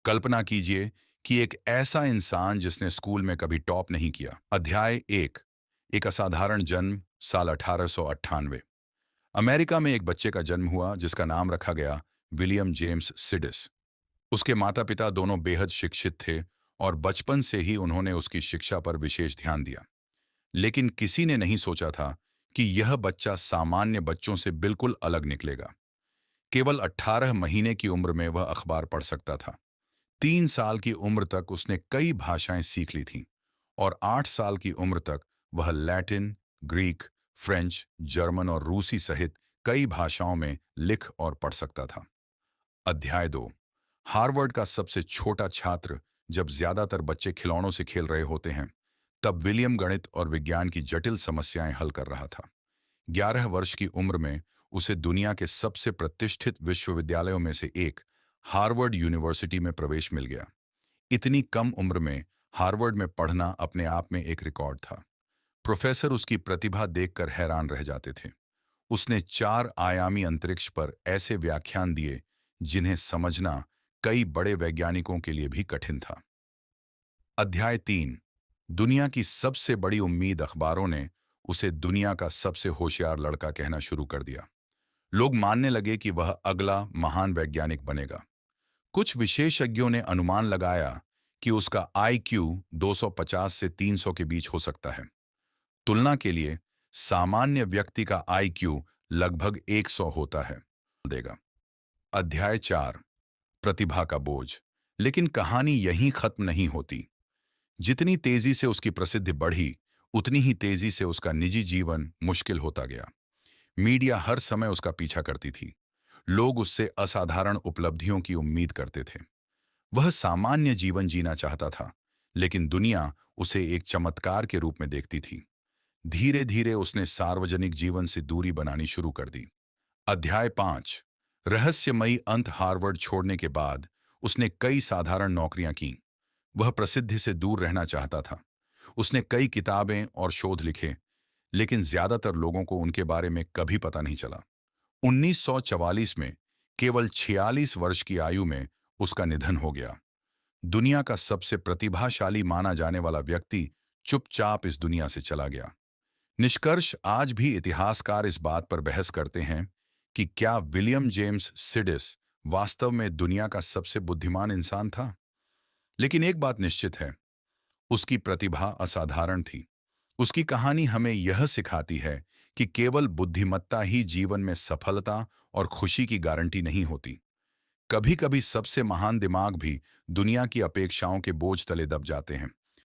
कल्पना कीजिए कि एक ऐसा इंसान जिसने स्कूल में कभी टॉप नहीं किया। अध्याय एक असाधारण जन्म साल 1898। अमेरिका में एक बच्चे का जन्म हुआ जिसका नाम रखा गया विलियम जेम्स सिडिस। उसके माता पिता दोनों बेहद शिक्षित थे और बचपन से ही उन्होंने उसकी शिक्षा पर विशेष ध्यान दिया। लेकिन किसी ने नहीं सोचा था कि यह बच्चा सामान्य बच्चों से बिल्कुल अलग निकलेगा। केवल 18 महीने की उम्र में वह अखबार पढ़ सकता था। 3 साल की उम्र तक उसने कई भाषाएं सीख ली थीं और 8 साल की उम्र तक वह लैटिन, ग्रीक, फ्रेंच, जर्मन और रूसी सहित कई भाषाओं में लिख और पढ़ सकता था। अध्याय 2। हार्वर्ड का सबसे छोटा छात्र। जब ज्यादातर बच्चे खिलौनों से खेल रहे होते हैं, तब विलियम गणित और विज्ञान की जटिल समस्याएं हल कर रहा था। 11 वर्ष की उम्र में उसे दुनिया के सबसे प्रतिष्ठित विश्वविद्यालयों में से एक हार्वर्ड यूनिवर्सिटी में प्रवेश मिल गया। इतनी कम उम्र में हार्वर्ड में पढ़ना अपने आप में एक रिकॉर्ड था। प्रोफेसर उसकी प्रतिभा देखकर हैरान रह जाते थे। उसने 4 आयामी अंतरिक्ष पर ऐसे व्याख्यान दिए जिन्हें समझना कई बड़े वैज्ञानिकों के लिए भी कठिन था। अध्याय 3। दुनिया की सबसे बड़ी उम्मीद। अखबारों ने उसे दुनिया का सबसे होशियार लड़का कहना शुरू कर दिया। लोग मानने लगे कि वह अगला महान वैज्ञानिक बनेगा। कुछ विशेषज्ञों ने अनुमान लगाया कि उसका आईक्यू 250 से 300 के बीच हो सकता है। तुलना के लिए, सामान्य व्यक्ति का आईक्यू लगभग 100 होता है। देगा। अध्याय 4। प्रतिभा का बोझ। लेकिन कहानी यहीं खत्म नहीं होती। जितनी तेजी से उसकी प्रसिद्धि बढ़ी, उतनी ही तेजी से उसका निजी जीवन मुश्किल होता गया। मीडिया हर समय उसका पीछा करती थी। लोग उससे असाधारण उपलब्धियों की उम्मीद करते थे। वह सामान्य जीवन जीना चाहता था, लेकिन दुनिया उसे एक चमत्कार के रूप में देखती थी। धीरे धीरे उसने सार्वजनिक जीवन से दूरी बनानी शुरू कर दी। अध्याय 5। रहस्यमयी अंत। हार्वर्ड छोड़ने के बाद उसने कई साधारण नौकरियां की। वह प्रसिद्धि से दूर रहना चाहता था। उसने कई किताबें और शोध लिखे, लेकिन ज्यादातर लोगों को उनके बारे में कभी पता नहीं चला। 1944 में केवल 46 वर्ष की आयु में उसका निधन हो गया। दुनिया का सबसे प्रतिभाशाली माना जाने वाला व्यक्ति चुपचाप इस दुनिया से चला गया। निष्कर्ष। आज भी इतिहासकार इस बात पर बहस करते हैं कि क्या विलियम जेम्स सिडिस वास्तव में दुनिया का सबसे बुद्धिमान इंसान था। लेकिन एक बात निश्चित है, उसकी प्रतिभा असाधारण थी। उसकी कहानी हमें यह सिखाती है कि केवल बुद्धिमत्ता ही जीवन में सफलता और खुशी की गारंटी नहीं होती। कभी कभी सबसे महान दिमाग भी दुनिया की अपेक्षाओं के बोझ तले दब जाते हैं।